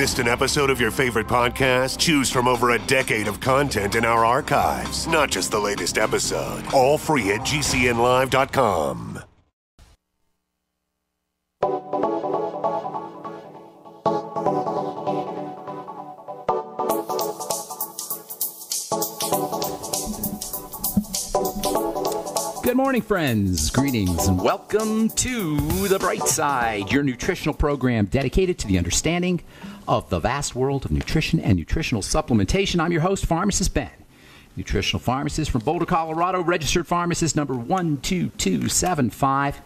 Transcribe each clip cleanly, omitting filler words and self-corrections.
Missed an episode of your favorite podcast? Choose from over a decade of content in our archives, not just the latest episode. All free at GCNlive.com. Good morning, friends. Greetings and welcome to The Bright Side, your nutritional program dedicated to the understanding of the vast world of nutrition and nutritional supplementation. I'm your host, Pharmacist Ben, nutritional pharmacist from Boulder, Colorado, registered pharmacist number 12275.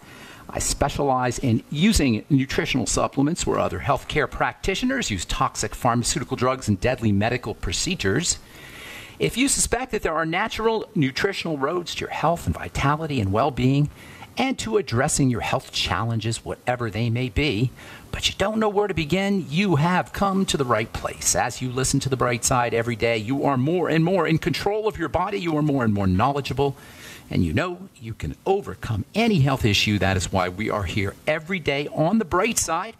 I specialize in using nutritional supplements where other healthcare practitioners use toxic pharmaceutical drugs and deadly medical procedures. If you suspect that there are natural nutritional roads to your health and vitality and well-being and to addressing your health challenges, whatever they may be, but you don't know where to begin, you have come to the right place. As you listen to The Bright Side every day, you are more and more in control of your body. You are more and more knowledgeable, and you know you can overcome any health issue. That is why we are here every day on The Bright Side,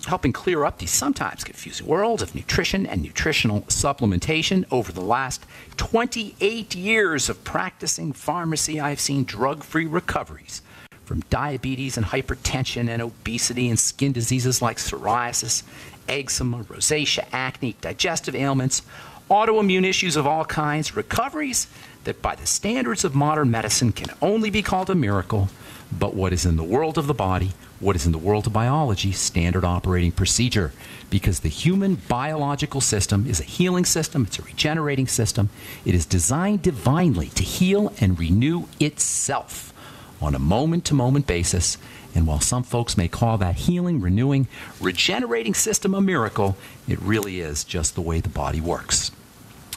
helping clear up the sometimes confusing world of nutrition and nutritional supplementation. Over the last 28 years of practicing pharmacy, I've seen drug-free recoveries from diabetes and hypertension and obesity and skin diseases like psoriasis, eczema, rosacea, acne, digestive ailments, autoimmune issues of all kinds, recoveries that by the standards of modern medicine can only be called a miracle. But what is in the world of the body, what is in the world of biology, standard operating procedure. Because the human biological system is a healing system, it's a regenerating system. It is designed divinely to heal and renew itself on a moment-to-moment basis. And while some folks may call that healing, renewing, regenerating system a miracle, it really is just the way the body works.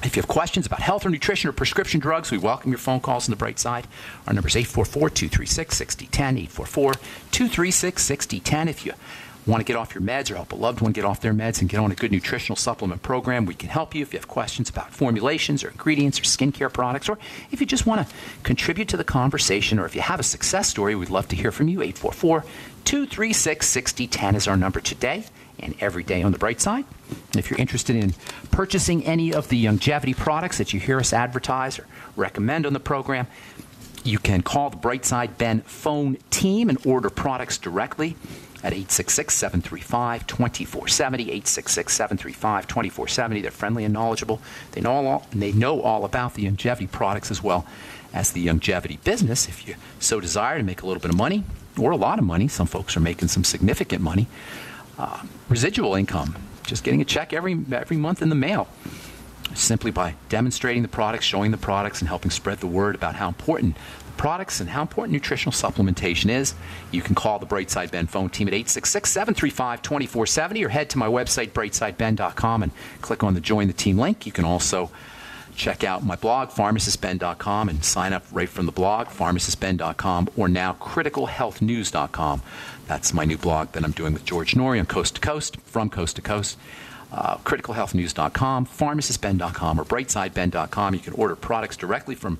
If you have questions about health or nutrition or prescription drugs, we welcome your phone calls on The Bright Side. Our number is 844-236-6010, 844-236-6010. If you want to get off your meds or help a loved one get off their meds and get on a good nutritional supplement program, we can help you. If you have questions about formulations or ingredients or skincare products, or if you just want to contribute to the conversation, or if you have a success story, we'd love to hear from you. 844-236-6010 is our number today and every day on The Bright Side. And if you're interested in purchasing any of the longevity products that you hear us advertise or recommend on the program, you can call the Bright Side Ben phone team and order products directly at 866-735-2470, 866-735-2470. They're friendly and knowledgeable. They know all about the longevity products as well as the longevity business. If you so desire to make a little bit of money or a lot of money, some folks are making some significant money, residual income, just getting a check every month in the mail, simply by demonstrating the products, showing the products, and helping spread the word about how important the products and how important nutritional supplementation is. You can call the Brightside Ben phone team at 866-735-2470 or head to my website, brightsideben.com, and click on the Join the Team link. You can also check out my blog, pharmacistben.com, and sign up right from the blog, pharmacistben.com, or now criticalhealthnews.com. That's my new blog that I'm doing with George Norrie on Coast to Coast, from Coast to Coast. Criticalhealthnews.com, pharmacistben.com, or brightsideben.com. You can order products directly from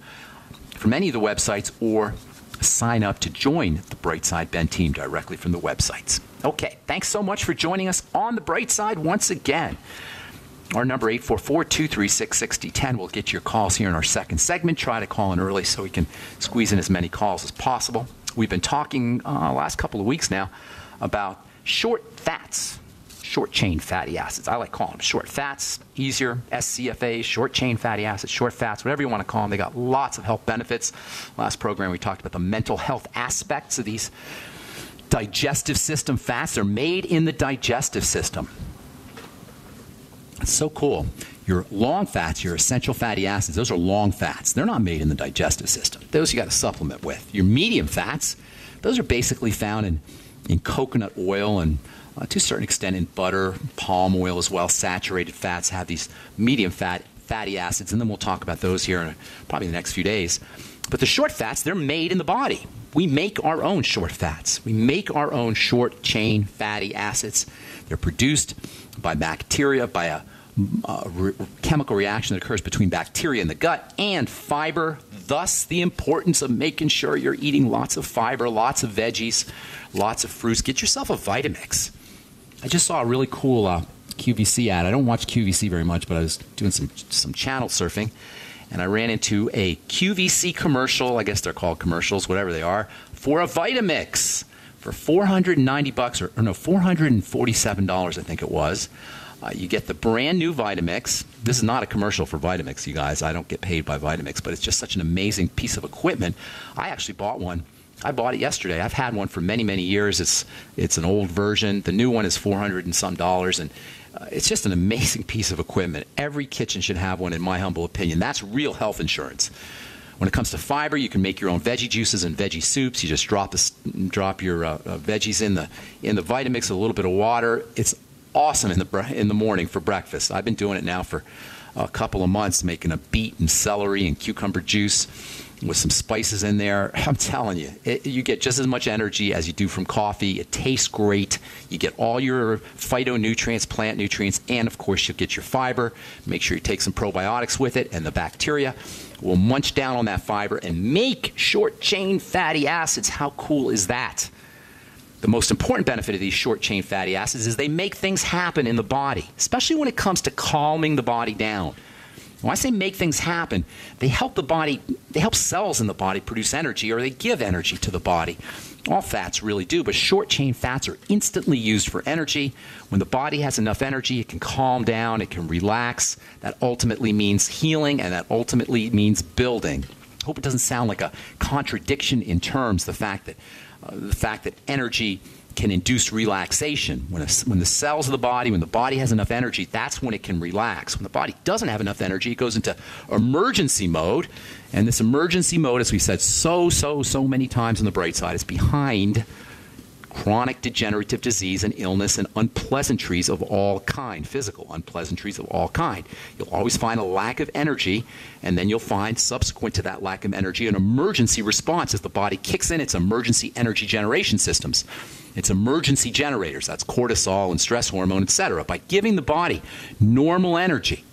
any of the websites or sign up to join the Brightside Ben team directly from the websites. Okay, thanks so much for joining us on the Bright Side once again. Our number 844-236-6010 will get your calls here in our second segment. Try to call in early so we can squeeze in as many calls as possible. We've been talking last couple of weeks now about short fats, short-chain fatty acids. I like calling them short fats, easier, SCFAs, short-chain fatty acids, short fats, whatever you want to call them. They got lots of health benefits. Last program we talked about the mental health aspects of these digestive system fats. They're made in the digestive system. It's so cool. Your long fats, your essential fatty acids, those are long fats. They're not made in the digestive system. Those you got to supplement with. Your medium fats, those are basically found in coconut oil and to a certain extent in butter, palm oil as well. Saturated fats have these medium fatty acids, and then we'll talk about those here in probably the next few days. But the short fats, they're made in the body. We make our own short fats. We make our own short-chain fatty acids. They're produced by bacteria, by a chemical reaction that occurs between bacteria in the gut and fiber. Thus, the importance of making sure you're eating lots of fiber, lots of veggies, lots of fruits. Get yourself a Vitamix. I just saw a really cool QVC ad. I don't watch QVC very much, but I was doing some channel surfing, and I ran into a QVC commercial. I guess they're called commercials, whatever they are, for a Vitamix for $490 or no, $447, I think it was. You get the brand new Vitamix. This is not a commercial for Vitamix, you guys. I don't get paid by Vitamix, but it's just such an amazing piece of equipment. I actually bought one. I bought it yesterday. I've had one for many, many years. It's an old version. The new one is $400 and some, and it's just an amazing piece of equipment. Every kitchen should have one, in my humble opinion. That's real health insurance. When it comes to fiber, you can make your own veggie juices and veggie soups. You just drop your veggies in the Vitamix with a little bit of water. It's awesome in the morning for breakfast. I've been doing it now for a couple of months, making a beet and celery and cucumber juice with some spices in there. I'm telling you, you get just as much energy as you do from coffee. It tastes great. You get all your phytonutrients, plant nutrients, and of course you'll get your fiber. Make sure you take some probiotics with it, and the bacteria will munch down on that fiber and make short-chain fatty acids. How cool is that? The most important benefit of these short-chain fatty acids is they make things happen in the body, especially when it comes to calming the body down. When I say make things happen, they help the body, they help cells in the body produce energy, or they give energy to the body. All fats really do, but short-chain fats are instantly used for energy. When the body has enough energy, it can calm down, it can relax. That ultimately means healing, and that ultimately means building. I hope it doesn't sound like a contradiction in terms, the fact that energy can induce relaxation. When the cells of the body, when the body has enough energy, that's when it can relax. When the body doesn't have enough energy, it goes into emergency mode. And this emergency mode, as we said so many times on the bright side, is behind chronic degenerative disease and illness and unpleasantries of all kind, physical unpleasantries of all kind. You'll always find a lack of energy, and then you'll find, subsequent to that lack of energy, an emergency response as the body kicks in its emergency energy generation systems. It's emergency generators. That's cortisol and stress hormone, etc. By giving the body normal energy,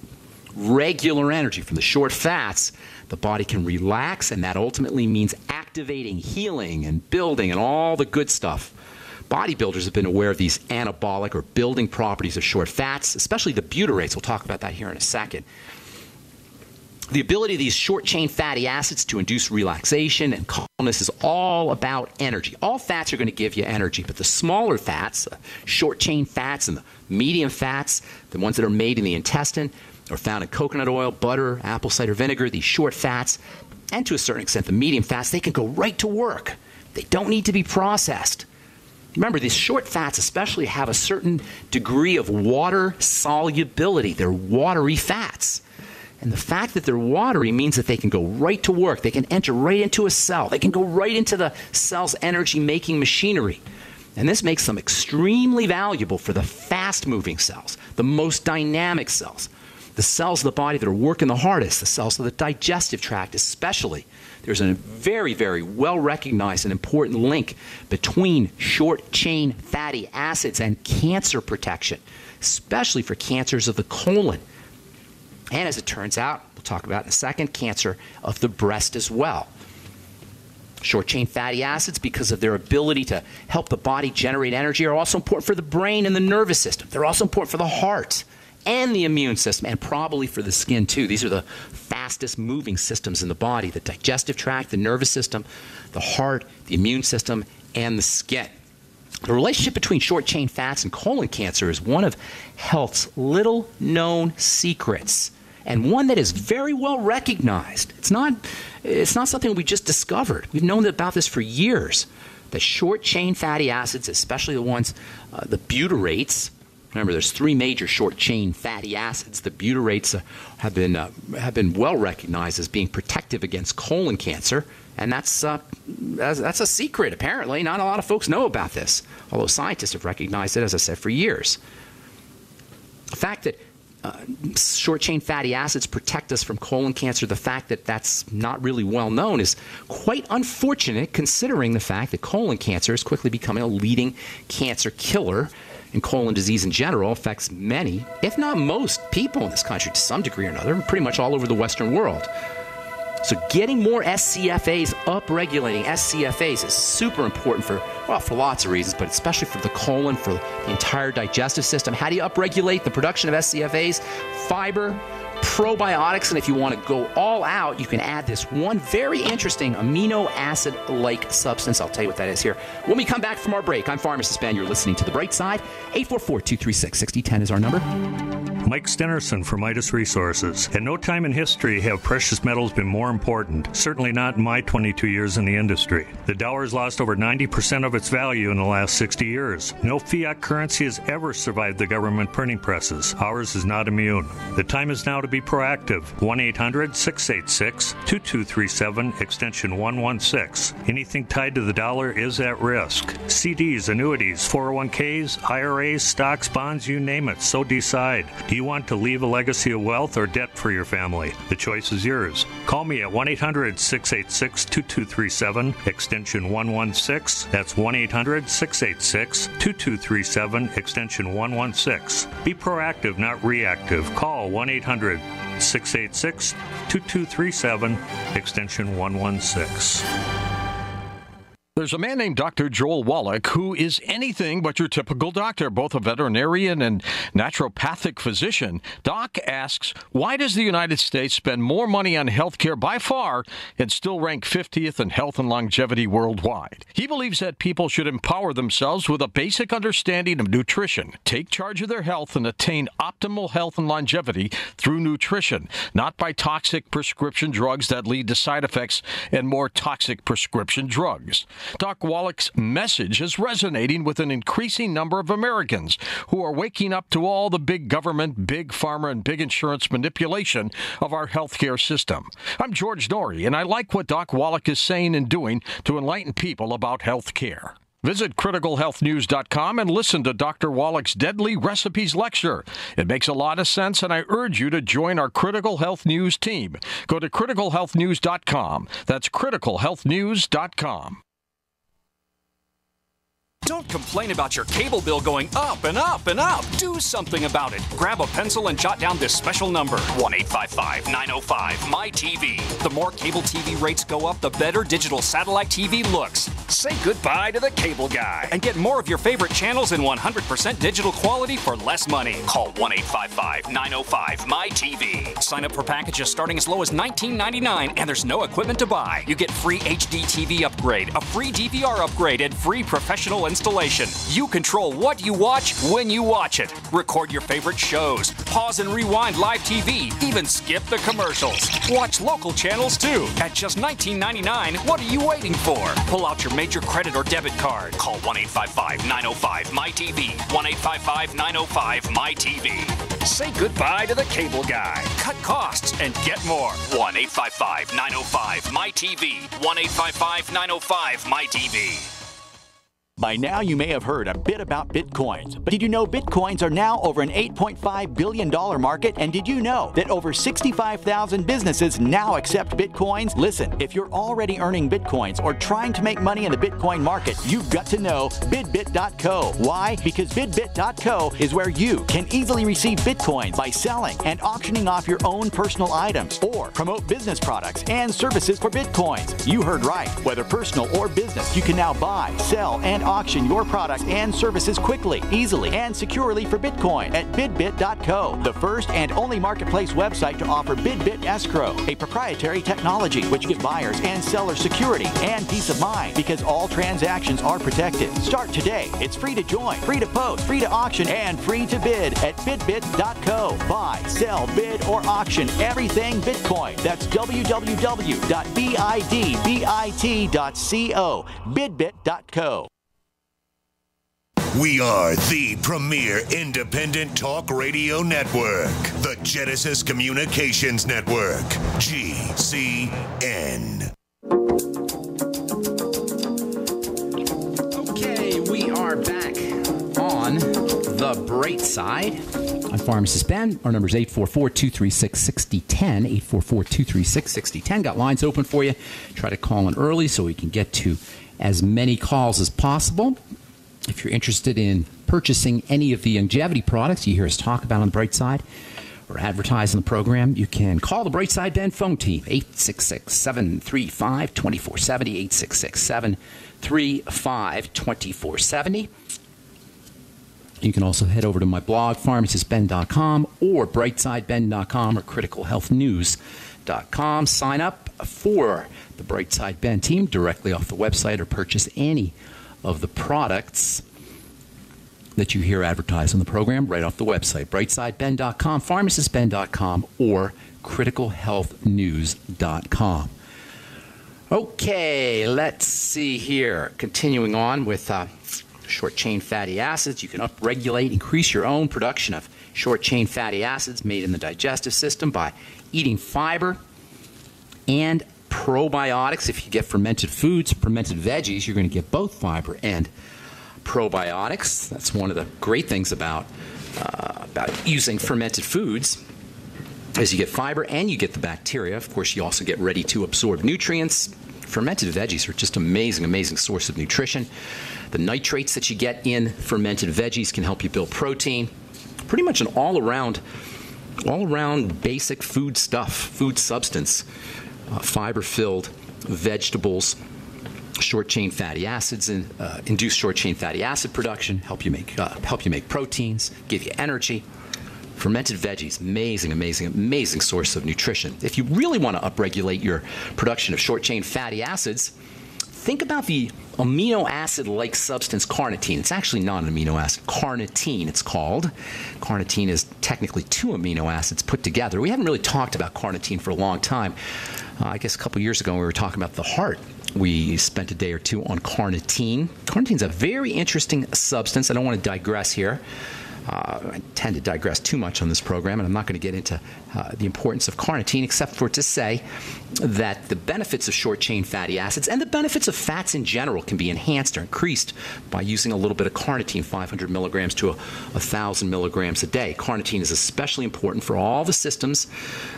regular energy from the short fats, the body can relax, and that ultimately means activating healing and building and all the good stuff. Bodybuilders have been aware of these anabolic or building properties of short fats, especially the butyrates. We'll talk about that here in a second. The ability of these short-chain fatty acids to induce relaxation and calmness is all about energy. All fats are going to give you energy, but the smaller fats, short-chain fats and the medium fats, the ones that are made in the intestine, are found in coconut oil, butter, apple cider vinegar. These short fats, and to a certain extent the medium fats, they can go right to work. They don't need to be processed. Remember, these short fats especially have a certain degree of water solubility. They're watery fats. And the fact that they're watery means that they can go right to work. They can enter right into a cell. They can go right into the cell's energy-making machinery. And this makes them extremely valuable for the fast-moving cells, the most dynamic cells, the cells of the body that are working the hardest, the cells of the digestive tract especially. There's a very, very well-recognized and important link between short-chain fatty acids and cancer protection, especially for cancers of the colon. And as it turns out, we'll talk about in a second, cancer of the breast as well. Short-chain fatty acids, because of their ability to help the body generate energy, are also important for the brain and the nervous system. They're also important for the heart and the immune system, and probably for the skin too. These are the fastest moving systems in the body: the digestive tract, the nervous system, the heart, the immune system, and the skin. The relationship between short-chain fats and colon cancer is one of health's little-known secrets, and one that is very well recognized. It's not something we just discovered. We've known about this for years. The short-chain fatty acids, especially the ones, the butyrates. Remember, there's three major short-chain fatty acids. The butyrates have been well recognized as being protective against colon cancer, and that's a secret. Apparently, not a lot of folks know about this, although scientists have recognized it, as I said, for years. The fact that short-chain fatty acids protect us from colon cancer, the fact that that's not really well known, is quite unfortunate, considering the fact that colon cancer is quickly becoming a leading cancer killer. And colon disease in general affects many, if not most, people in this country to some degree or another, pretty much all over the Western world. So getting more SCFAs, upregulating SCFAs is super important for lots of reasons, but especially for the colon, for the entire digestive system. How do you upregulate the production of SCFAs? Fiber, probiotics, and if you want to go all out, you can add this one very interesting amino acid-like substance. I'll tell you what that is here when we come back from our break. I'm Pharmacist Ben. You're listening to The Bright Side. 844-236-6010 is our number. Mike Stenerson from Midas Resources. At no time in history have precious metals been more important, certainly not in my 22 years in the industry. The dollar has lost over 90% of its value in the last 60 years. No fiat currency has ever survived the government printing presses. Ours is not immune. The time is now to be proactive. 1-800-686-2237, extension 116. Anything tied to the dollar is at risk. CDs, annuities, 401ks, IRAs, stocks, bonds, you name it, so decide. Do you want to leave a legacy of wealth or debt for your family? The choice is yours. Call me at 1-800-686-2237, extension 116. That's 1-800-686-2237, extension 116. Be proactive, not reactive. Call 1-800-686-2237, extension 116. There's a man named Dr. Joel Wallach who is anything but your typical doctor, both a veterinarian and naturopathic physician. Doc asks, why does the United States spend more money on health care by far and still rank 50th in health and longevity worldwide? He believes that people should empower themselves with a basic understanding of nutrition, take charge of their health, and attain optimal health and longevity through nutrition, not by toxic prescription drugs that lead to side effects and more toxic prescription drugs. Doc Wallach's message is resonating with an increasing number of Americans who are waking up to all the big government, big pharma, and big insurance manipulation of our healthcare system. I'm George Norrie, and I like what Doc Wallach is saying and doing to enlighten people about health care. Visit criticalhealthnews.com and listen to Dr. Wallach's Deadly Recipes lecture. It makes a lot of sense, and I urge you to join our Critical Health News team. Go to criticalhealthnews.com. That's criticalhealthnews.com. Don't complain about your cable bill going up and up and up. Do something about it. Grab a pencil and jot down this special number, 1-855-905-MY-TV. The more cable TV rates go up, the better digital satellite TV looks. Say goodbye to the cable guy and get more of your favorite channels in 100% digital quality for less money. Call 1-855-905-MY-TV. Sign up for packages starting as low as $19.99, and there's no equipment to buy. You get free HD TV upgrade, a free DVR upgrade, and free professional installation. You control what you watch when you watch it. Record your favorite shows, pause and rewind live TV, even skip the commercials. Watch local channels too. At just $19.99, what are you waiting for? Pull out your major credit or debit card. Call 1-855-905-MY-TV. 1-855-905-MY-TV. Say goodbye to the cable guy. Cut costs and get more. 1-855-905-MY-TV. 1-855-905-MY-TV. By now, you may have heard a bit about Bitcoins. But did you know Bitcoins are now over an $8.5 billion market? And did you know that over 65,000 businesses now accept Bitcoins? Listen, if you're already earning Bitcoins or trying to make money in the Bitcoin market, you've got to know BidBit.co. Why? Because BidBit.co is where you can easily receive Bitcoins by selling and auctioning off your own personal items or promote business products and services for Bitcoins. You heard right. Whether personal or business, you can now buy, sell, and auction your products and services quickly, easily, and securely for Bitcoin at BidBit.co, the first and only marketplace website to offer BidBit Escrow, a proprietary technology which gives buyers and sellers security and peace of mind because all transactions are protected. Start today. It's free to join, free to post, free to auction, and free to bid at BidBit.co. Buy, sell, bid, or auction everything Bitcoin. That's www.bidbit.co. BidBit.co. We are the premier independent talk radio network, the Genesis Communications Network, GCN. Okay, we are back on The Bright Side. I'm Pharmacist Ben. Our number is 844-236-6010, 844-236-6010. Got lines open for you. Try to call in early so we can get to as many calls as possible. If you're interested in purchasing any of the longevity products you hear us talk about on The Bright Side, or advertise on the program, you can call the Brightside Ben phone team, 866-735-2470, 866-735-2470. You can also head over to my blog, pharmacistben.com, or brightsideben.com, or criticalhealthnews.com. Sign up for the Brightside Ben team directly off the website, or purchase any of the products that you hear advertised on the program right off the website, brightsideben.com, pharmacistben.com, or criticalhealthnews.com. Okay, let's see here. Continuing on with short-chain fatty acids. You can upregulate, increase your own production of short-chain fatty acids made in the digestive system by eating fiber and probiotics. If you get fermented foods, fermented veggies, you're going to get both fiber and probiotics. That's one of the great things about using fermented foods, is you get fiber and you get the bacteria. Of course, you also get ready-to-absorb nutrients. Fermented veggies are just amazing, amazing source of nutrition. The nitrates that you get in fermented veggies can help you build protein. Pretty much an all-around basic food stuff, food substance. Fiber-filled vegetables, short-chain fatty acids, and induce short-chain fatty acid production, help you make proteins, give you energy. Fermented veggies, amazing, amazing, amazing source of nutrition. If you really want to upregulate your production of short-chain fatty acids, think about the amino acid-like substance carnitine. It's actually not an amino acid. Carnitine, it's called. Carnitine is technically two amino acids put together. We haven't really talked about carnitine for a long time. I guess a couple years ago when we were talking about the heart, we spent a day or two on carnitine. Carnitine is a very interesting substance. I don't want to digress here. I tend to digress too much on this program, and I'm not going to get into the importance of carnitine, except for to say that the benefits of short-chain fatty acids and the benefits of fats in general can be enhanced or increased by using a little bit of carnitine, 500 milligrams to 1,000 milligrams a day. Carnitine is especially important for all the systems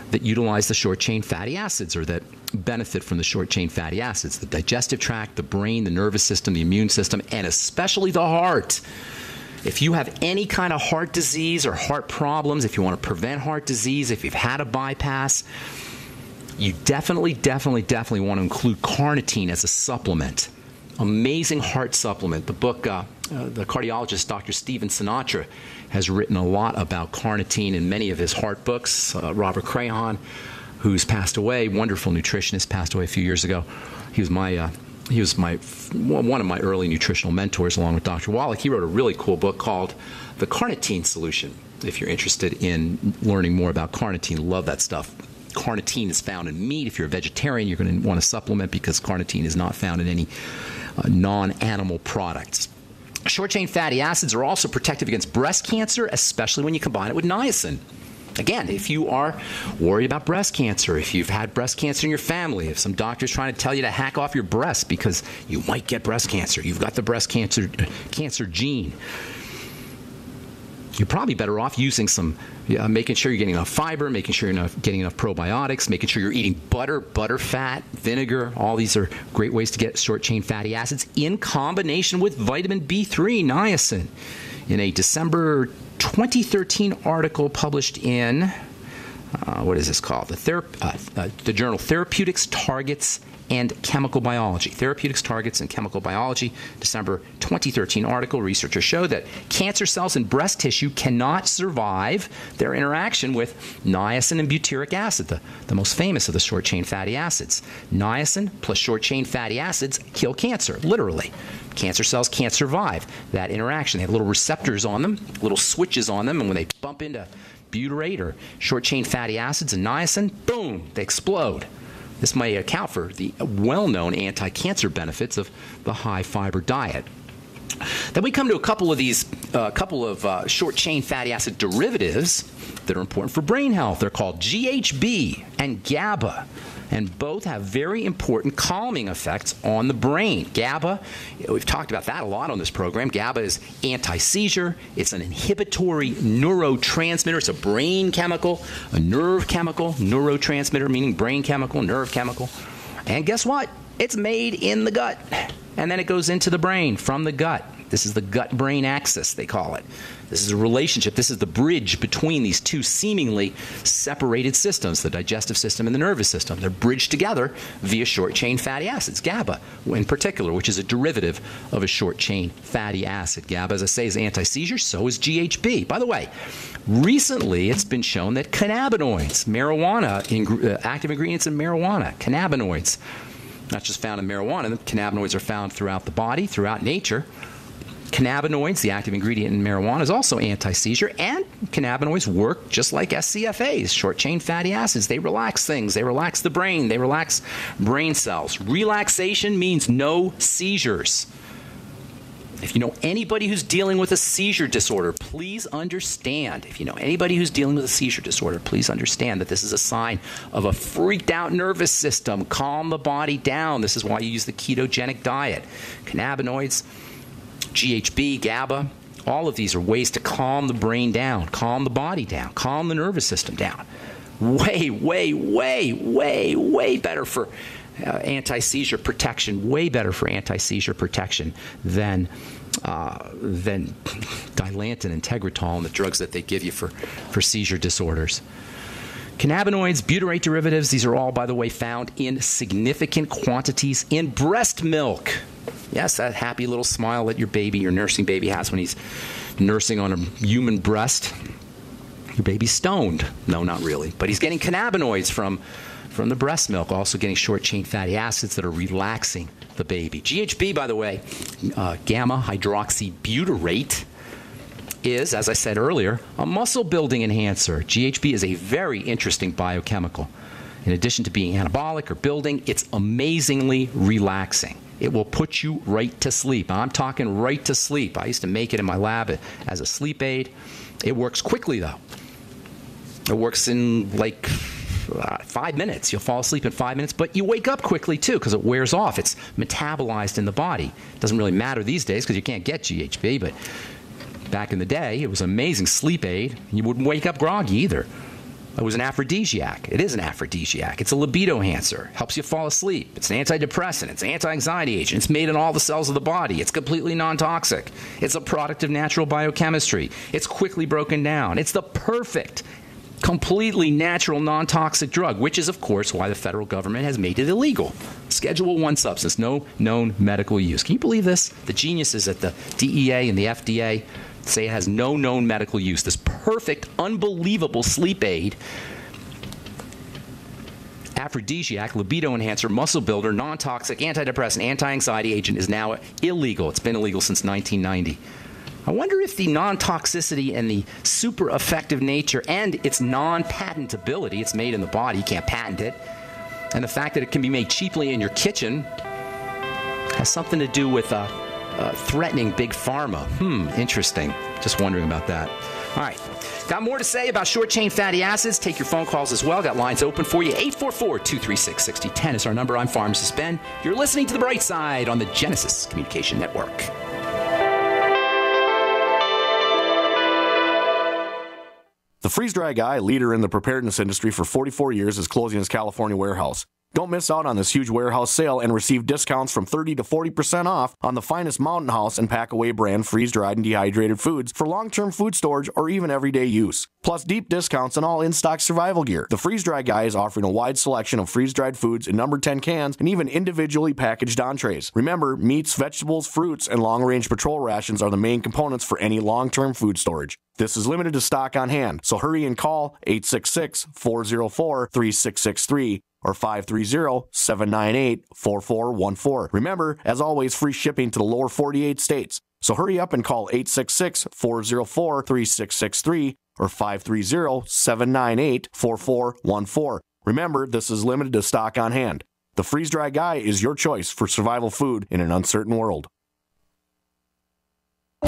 that utilize the short-chain fatty acids, or that benefit from the short-chain fatty acids: the digestive tract, the brain, the nervous system, the immune system, and especially the heart. If you have any kind of heart disease or heart problems, if you want to prevent heart disease, if you've had a bypass, you definitely want to include carnitine as a supplement. Amazing heart supplement. The book, the cardiologist Dr. Stephen Sinatra has written a lot about carnitine in many of his heart books. Robert Crahan, who's passed away, wonderful nutritionist, passed away a few years ago. He was one of my early nutritional mentors, along with Dr. Wallach. He wrote a really cool book called The Carnitine Solution. If you're interested in learning more about carnitine, love that stuff. Carnitine is found in meat. If you're a vegetarian, you're going to want to supplement, because carnitine is not found in any non-animal products. Short-chain fatty acids are also protective against breast cancer, especially when you combine it with niacin. Again, if you are worried about breast cancer, if you've had breast cancer in your family, if some doctor's trying to tell you to hack off your breast because you might get breast cancer, you've got the breast cancer gene, you're probably better off using making sure you're getting enough fiber, making sure you're getting enough probiotics, making sure you're eating butter fat, vinegar. All these are great ways to get short-chain fatty acids in combination with vitamin B3, niacin. In a December 2013 article published in, what is this called? The journal Therapeutics, Targets, and Chemical Biology. Therapeutics, Targets, and Chemical Biology, December 2013 article. Researchers show that cancer cells in breast tissue cannot survive their interaction with niacin and butyric acid, the most famous of the short-chain fatty acids. Niacin plus short-chain fatty acids kill cancer, literally. Cancer cells can't survive that interaction. They have little receptors on them, little switches on them, and when they bump into butyrate or short-chain fatty acids and niacin, boom, they explode. This may account for the well-known anti-cancer benefits of the high-fiber diet. Then we come to a couple of short-chain fatty acid derivatives that are important for brain health. They're called GHB and GABA, and both have very important calming effects on the brain. GABA, we've talked about that a lot on this program. GABA is anti-seizure. It's an inhibitory neurotransmitter. It's a brain chemical, a nerve chemical, neurotransmitter meaning brain chemical, nerve chemical. And guess what? It's made in the gut, and then it goes into the brain from the gut. This is the gut-brain axis, they call it. This is a relationship. This is the bridge between these two seemingly separated systems, the digestive system and the nervous system. They're bridged together via short-chain fatty acids, GABA in particular, which is a derivative of a short-chain fatty acid. GABA, as I say, is anti-seizure, so is GHB. By the way, recently it's been shown that cannabinoids, active ingredients in marijuana, cannabinoids, not just found in marijuana, the cannabinoids are found throughout the body, throughout nature. Cannabinoids, the active ingredient in marijuana, is also anti-seizure, and cannabinoids work just like SCFAs, short-chain fatty acids. They relax things. They relax the brain. They relax brain cells. Relaxation means no seizures. If you know anybody who's dealing with a seizure disorder, please understand. If you know anybody who's dealing with a seizure disorder, please understand that this is a sign of a freaked out nervous system. Calm the body down. This is why you use the ketogenic diet. Cannabinoids, GHB, GABA, all of these are ways to calm the brain down, calm the body down, calm the nervous system down. Way, way, way, way, way better for anti-seizure protection, way better for anti-seizure protection than Dilantin and Tegretol and the drugs that they give you for seizure disorders. Cannabinoids, butyrate derivatives, these are all, by the way, found in significant quantities in breast milk. Yes, that happy little smile that your nursing baby has when he's nursing on a human breast. Your baby's stoned. No, not really. But he's getting cannabinoids from the breast milk, also getting short-chain fatty acids that are relaxing the baby. GHB, by the way, gamma-hydroxybutyrate, is, as I said earlier, a muscle-building enhancer. GHB is a very interesting biochemical. In addition to being anabolic or building, it's amazingly relaxing. It will put you right to sleep. I'm talking right to sleep. I used to make it in my lab as a sleep aid. It works quickly, though. It works in like 5 minutes. You'll fall asleep in 5 minutes, but you wake up quickly, too, because it wears off. It's metabolized in the body. It doesn't really matter these days because you can't get GHB, but back in the day, it was an amazing sleep aid. You wouldn't wake up groggy either. It was an aphrodisiac. It is an aphrodisiac. It's a libido enhancer. Helps you fall asleep. It's an antidepressant. It's an anti-anxiety agent. It's made in all the cells of the body. It's completely non-toxic. It's a product of natural biochemistry. It's quickly broken down. It's the perfect, completely natural, non-toxic drug, which is, of course, why the federal government has made it illegal. Schedule I substance, no known medical use. Can you believe this? The geniuses at the DEA and the FDA say it has no known medical use. This perfect, unbelievable sleep aid, aphrodisiac, libido enhancer, muscle builder, non-toxic, antidepressant, anti-anxiety agent is now illegal. It's been illegal since 1990. I wonder if the non-toxicity and the super effective nature and its non-patentability, it's made in the body, you can't patent it, and the fact that it can be made cheaply in your kitchen has something to do with threatening big pharma. Interesting. Just wondering about that. All right. Got more to say about short-chain fatty acids. Take your phone calls as well. Got lines open for you. 844-236-6010 is our number. I'm Pharmacist Ben. You're listening to The Bright Side on the Genesis Communication Network. The freeze-dry guy, leader in the preparedness industry for 44 years, is closing his California warehouse. Don't miss out on this huge warehouse sale and receive discounts from 30 to 40% off on the finest Mountain House and Packaway brand freeze-dried and dehydrated foods for long-term food storage or even everyday use. Plus deep discounts on all in-stock survival gear. The Freeze-Dry Guy is offering a wide selection of freeze-dried foods in number 10 cans and even individually packaged entrees. Remember, meats, vegetables, fruits, and long-range patrol rations are the main components for any long-term food storage. This is limited to stock on hand, so hurry and call 866-404-3663 or 530-798-4414. Remember, as always, free shipping to the lower 48 states. So hurry up and call 866-404-3663 or 530-798-4414. Remember, this is limited to stock on hand. The Freeze-Dry Guy is your choice for survival food in an uncertain world.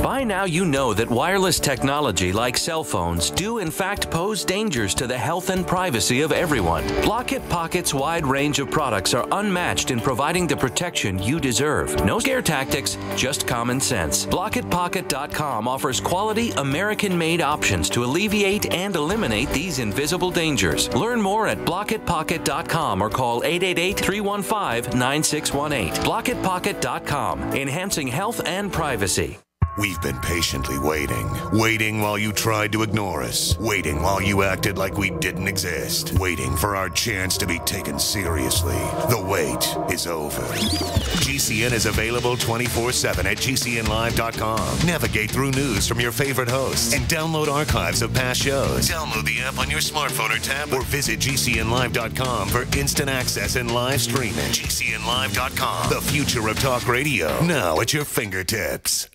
By now you know that wireless technology like cell phones do in fact pose dangers to the health and privacy of everyone. Blockit Pocket's wide range of products are unmatched in providing the protection you deserve. No scare tactics, just common sense. BlockitPocket.com offers quality American-made options to alleviate and eliminate these invisible dangers. Learn more at BlockitPocket.com or call 888-315-9618. BlockitPocket.com, enhancing health and privacy. We've been patiently waiting while you tried to ignore us, waiting while you acted like we didn't exist, waiting for our chance to be taken seriously. The wait is over. GCN is available 24/7 at GCNlive.com. Navigate through news from your favorite hosts and download archives of past shows. Download the app on your smartphone or tablet or visit GCNlive.com for instant access and live streaming. GCNlive.com, the future of talk radio, now at your fingertips.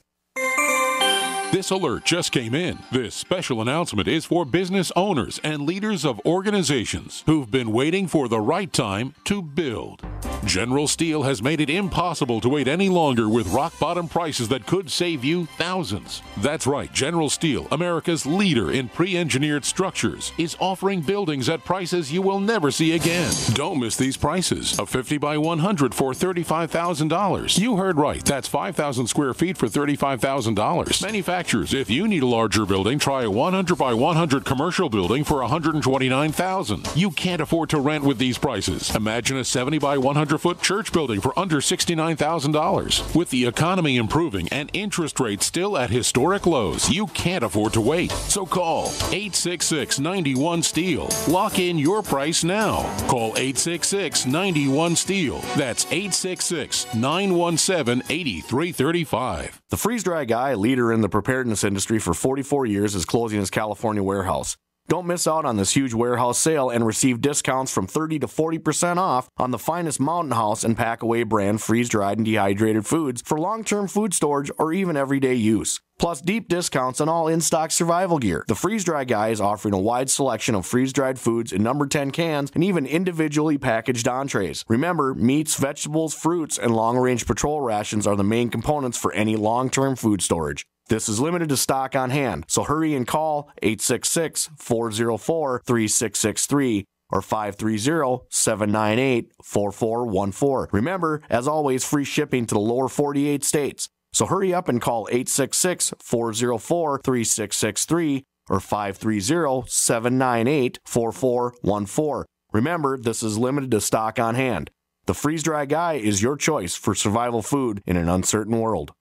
This alert just came in. This special announcement is for business owners and leaders of organizations who've been waiting for the right time to build. General Steel has made it impossible to wait any longer with rock-bottom prices that could save you thousands. That's right, General Steel, America's leader in pre-engineered structures, is offering buildings at prices you will never see again. Don't miss these prices. A 50 by 100 for $35,000. You heard right. That's 5,000 square feet for $35,000. Manufacturers, if you need a larger building, try a 100 by 100 commercial building for $129,000. You can't afford to rent with these prices. Imagine a 70 by 100-foot church building for under $69,000. With the economy improving and interest rates still at historic lows, you can't afford to wait. So call 866-91-STEEL. Lock in your price now. Call 866-91-STEEL. That's 866-917-8335. The freeze-dry guy, leader in the preparedness industry for 44 years, is closing his California warehouse. Don't miss out on this huge warehouse sale and receive discounts from 30 to 40% off on the finest Mountain House and Packaway brand freeze-dried and dehydrated foods for long-term food storage or even everyday use. Plus deep discounts on all in-stock survival gear. The freeze-dry guy is offering a wide selection of freeze-dried foods in number 10 cans and even individually packaged entrees. Remember, meats, vegetables, fruits, and long-range patrol rations are the main components for any long-term food storage. This is limited to stock on hand, so hurry and call 866-404-3663 or 530-798-4414. Remember, as always, free shipping to the lower 48 states. So hurry up and call 866-404-3663 or 530-798-4414. Remember, this is limited to stock on hand. The freeze-dry guy is your choice for survival food in an uncertain world.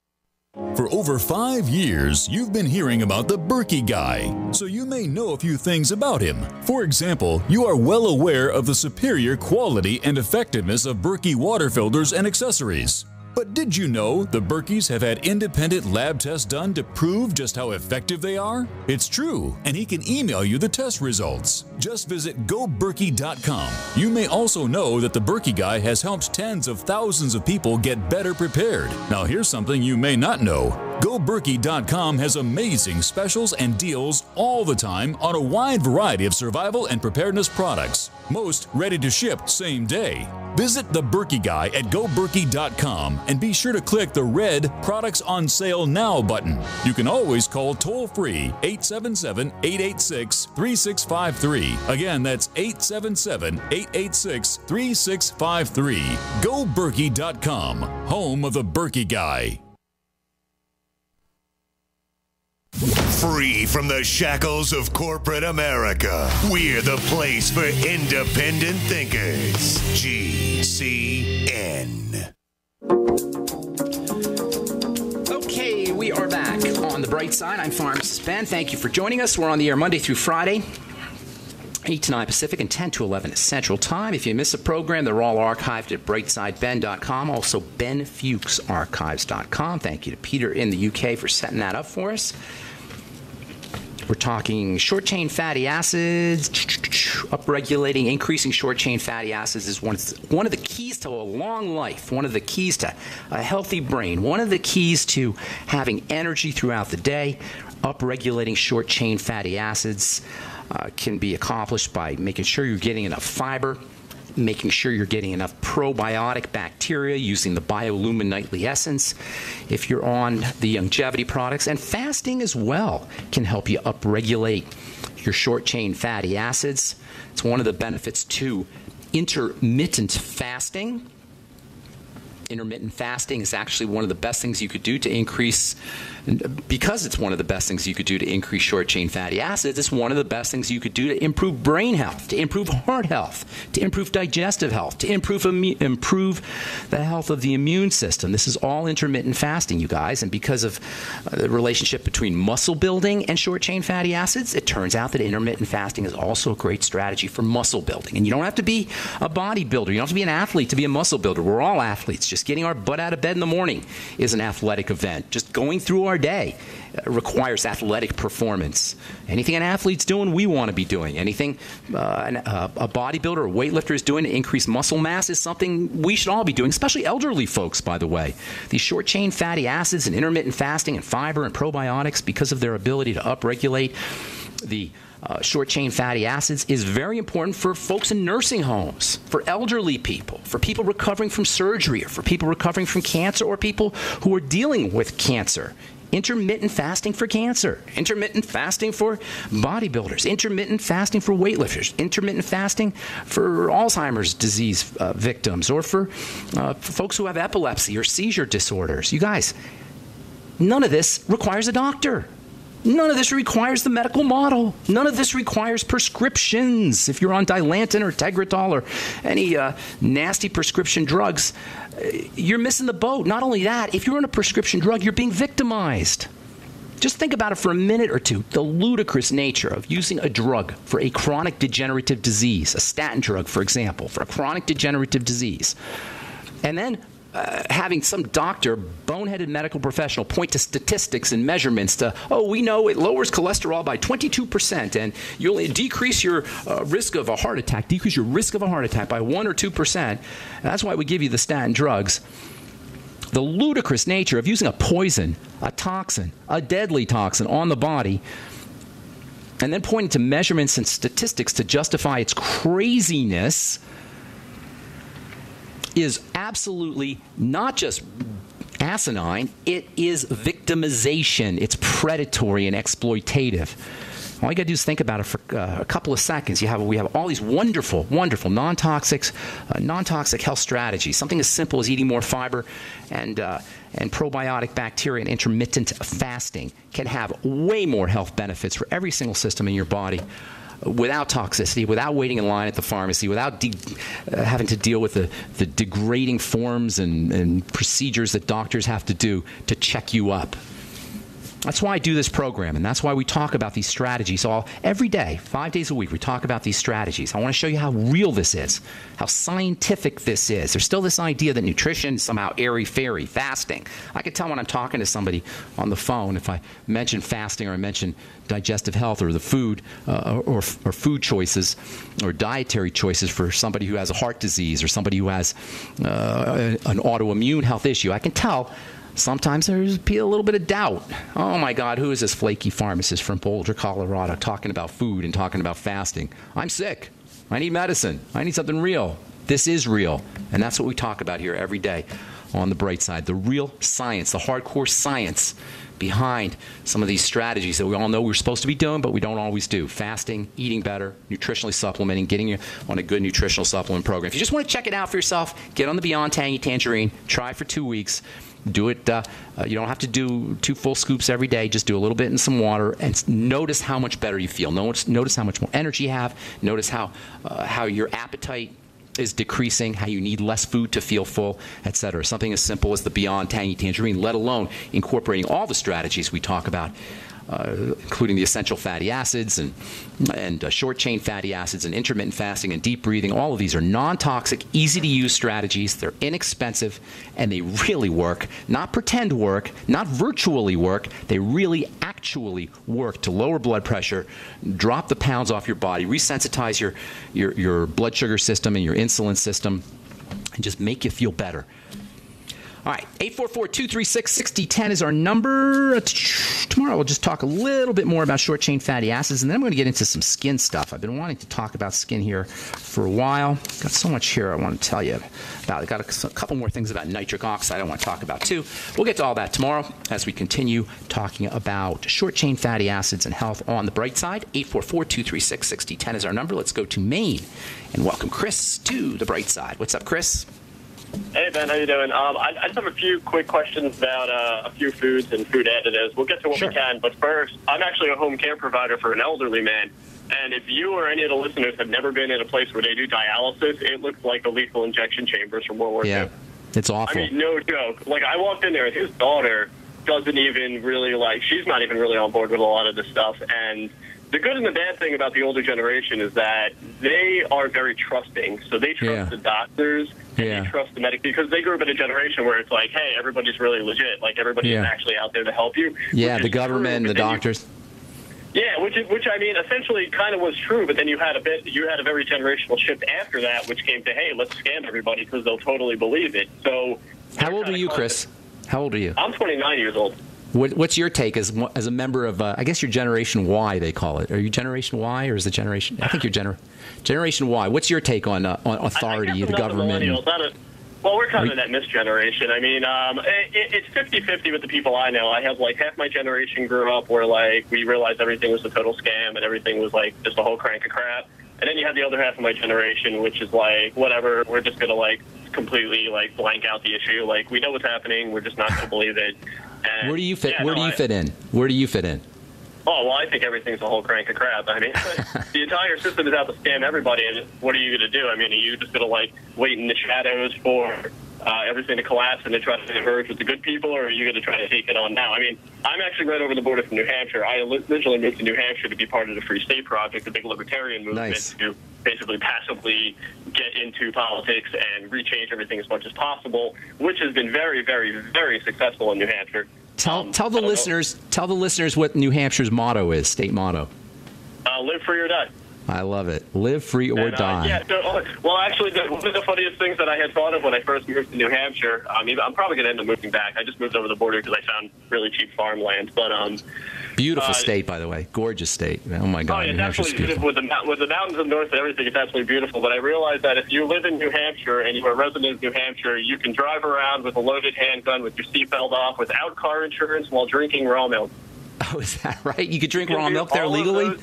For over 5 years, you've been hearing about the Berkey Guy, so you may know a few things about him. For example, you are well aware of the superior quality and effectiveness of Berkey water filters and accessories. But did you know the Berkeys have had independent lab tests done to prove just how effective they are? It's true, and he can email you the test results. Just visit GoBerkey.com. You may also know that the Berkey Guy has helped tens of thousands of people get better prepared. Now here's something you may not know. GoBerkey.com has amazing specials and deals all the time on a wide variety of survival and preparedness products. Most ready to ship same day. Visit the Berkey Guy at GoBerkey.com and be sure to click the red Products on Sale Now button. You can always call toll-free 877-886-3653. Again, that's 877-886-3653. GoBerkey.com, home of the Berkey Guy. Free from the shackles of corporate America, we're the place for independent thinkers. GCN. Okay, we are back on the bright side. I'm Pharmacist Ben. Thank you for joining us. We're on the air Monday through Friday, 8 to 9 Pacific and 10 to 11 Central Time. If you miss a program, they're all archived at brightsideben.com, also benfuchsarchives.com. Thank you to Peter in the UK for setting that up for us. We're talking short-chain fatty acids. Upregulating, increasing short-chain fatty acids is one of the keys to a long life, one of the keys to a healthy brain, one of the keys to having energy throughout the day. Upregulating short-chain fatty acids can be accomplished by making sure you're getting enough fiber, making sure you're getting enough probiotic bacteria using the BioLumin Nightly Essence. If you're on the longevity products, and fasting as well can help you upregulate your short-chain fatty acids. It's one of the benefits to intermittent fasting. Intermittent fasting is actually one of the best things you could do to increase because it's one of the best things you could do to increase short-chain fatty acids, it's one of the best things you could do to improve brain health, to improve heart health, to improve digestive health, to improve the health of the immune system. This is all intermittent fasting, you guys, and because of the relationship between muscle building and short-chain fatty acids, it turns out that intermittent fasting is also a great strategy for muscle building. And you don't have to be a bodybuilder. You don't have to be an athlete to be a muscle builder. We're all athletes. Just getting our butt out of bed in the morning is an athletic event. Just going through our day requires athletic performance. Anything an athlete's doing, we want to be doing. Anything a bodybuilder or weightlifter is doing to increase muscle mass is something we should all be doing, especially elderly folks, by the way. These short-chain fatty acids and intermittent fasting and fiber and probiotics, because of their ability to upregulate the short-chain fatty acids, is very important for folks in nursing homes, for elderly people, for people recovering from surgery, or for people recovering from cancer, or people who are dealing with cancer. Intermittent fasting for cancer, intermittent fasting for bodybuilders, intermittent fasting for weightlifters, intermittent fasting for Alzheimer's disease victims, or for folks who have epilepsy or seizure disorders. You guys, none of this requires a doctor. None of this requires the medical model. None of this requires prescriptions. If you're on Dilantin or Tegretol or any nasty prescription drugs, you're missing the boat. Not only that, if you're on a prescription drug, you're being victimized. Just think about it for a minute or two, the ludicrous nature of using a drug for a chronic degenerative disease, a statin drug, for example, for a chronic degenerative disease, and then having some doctor, boneheaded medical professional, point to statistics and measurements to, we know it lowers cholesterol by 22%, and you'll decrease your risk of a heart attack, by 1 or 2%. That's why we give you the statin drugs. The ludicrous nature of using a poison, a toxin, a deadly toxin on the body, and then pointing to measurements and statistics to justify its craziness, is absolutely not just asinine, it is victimization. It's predatory and exploitative. All you got to do is think about it for a couple of seconds. We have all these wonderful, wonderful non-toxic health strategies. Something as simple as eating more fiber and probiotic bacteria and intermittent fasting can have way more health benefits for every single system in your body, without toxicity, without waiting in line at the pharmacy, without having to deal with the degrading forms and procedures that doctors have to do to check you up. That's why I do this program, and that's why we talk about these strategies every day, 5 days a week. We talk about these strategies. I want to show you how real this is, how scientific this is. There's still this idea that nutrition is somehow airy-fairy, fasting. I can tell when I'm talking to somebody on the phone if I mention fasting or I mention digestive health or the food or food choices or dietary choices for somebody who has a heart disease or somebody who has an autoimmune health issue. I can tell. Sometimes there's a little bit of doubt. Oh, my God, who is this flaky pharmacist from Boulder, Colorado, talking about food and talking about fasting? I'm sick. I need medicine. I need something real. This is real, and that's what we talk about here every day on The Bright Side, the real science, the hardcore science behind some of these strategies that we all know we're supposed to be doing, but we don't always do. Fasting, eating better, nutritionally supplementing, getting you on a good nutritional supplement program. If you just want to check it out for yourself, get on the Beyond Tangy Tangerine, try for 2 weeks. Do it. You don't have to do 2 full scoops every day. Just do a little bit in some water, and notice how much better you feel. Notice how much more energy you have. Notice how your appetite is decreasing, how you need less food to feel full, etc. Something as simple as the Beyond Tangy Tangerine, let alone incorporating all the strategies we talk about, including the essential fatty acids and short-chain fatty acids and intermittent fasting and deep breathing. All of these are non-toxic, easy-to-use strategies. They're inexpensive, and they really work. Not pretend work, not virtually work. They really actually work to lower blood pressure, drop the pounds off your body, resensitize your blood sugar system and your insulin system, and just make you feel better. All right, 844-236-6010 is our number. Tomorrow we'll just talk a little bit more about short-chain fatty acids, and then I'm going to get into some skin stuff. I've been wanting to talk about skin here for a while. Got so much here I want to tell you about. I've got a couple more things about nitric oxide I want to talk about, too. We'll get to all that tomorrow as we continue talking about short-chain fatty acids and health on The Bright Side. 844-236-6010 is our number. Let's go to Maine and welcome Chris to The Bright Side. What's up, Chris? Hey, Ben, how you doing? I just have a few quick questions about a few foods and food additives. We'll get to what we can, but first, I'm actually a home care provider for an elderly man. And if you or any of the listeners have never been in a place where they do dialysis, it looks like the lethal injection chambers from World War II. It's awful. I mean, no joke. Like, I walked in there, and his daughter doesn't even really, she's not even really on board with a lot of this stuff. And the good and the bad thing about the older generation is that they are very trusting. So they trust the doctors, and they trust the medic, because they grew up in a generation where it's like, hey, everybody's really legit. Like, everybody's actually out there to help you. Yeah, the government, the doctors. Yeah, which I mean, essentially kind of was true, but then you had a very generational shift after that, which came to, hey, let's scam everybody because they'll totally believe it. So, how old are you, Chris? How old are you? I'm 29 years old. What's your take as a member of, I guess you're Generation Y, they call it. Are you Generation Y, or is it Generation? I think you're Generation Y. What's your take on authority, the government? Well, we're kind of that missed generation. I mean, it's 50-50 with the people I know. I have, like, half my generation grew up where, like, we realized everything was a total scam and everything was, like, just a whole crank of crap. And then you have the other half of my generation, which is, like, whatever, we're just going to, like, completely, like, blank out the issue. Like, we know what's happening. We're just not going to believe it. And, where do you fit? Where do you fit in? Where do you fit in? Oh, well, I think everything's a whole crank of crap. I mean, the entire system is out to scam everybody, and what are you going to do? I mean, are you just going to, like, wait in the shadows for everything to collapse and then try to diverge with the good people, or are you going to try to take it on now? I mean, I'm actually right over the border from New Hampshire. I originally moved to New Hampshire to be part of the Free State Project, the big libertarian movement, to basically passively get into politics and rechange everything as much as possible, which has been very, very, very successful in New Hampshire. Tell the listeners what New Hampshire's motto is, state motto. Live free or die. I love it. Live free or die. Well, actually, one of the funniest things that I had thought of when I first moved to New Hampshire, I'm probably going to end up moving back. I just moved over the border because I found really cheap farmland. But beautiful state, by the way. Gorgeous state. Oh, my God. Oh, yeah, definitely. With the mountains up north and everything, it's absolutely beautiful. But I realized that if you live in New Hampshire and you're a resident of New Hampshire, you can drive around with a loaded handgun with your seatbelt off without car insurance while drinking raw milk. Oh, is that right? You could drink raw milk there legally?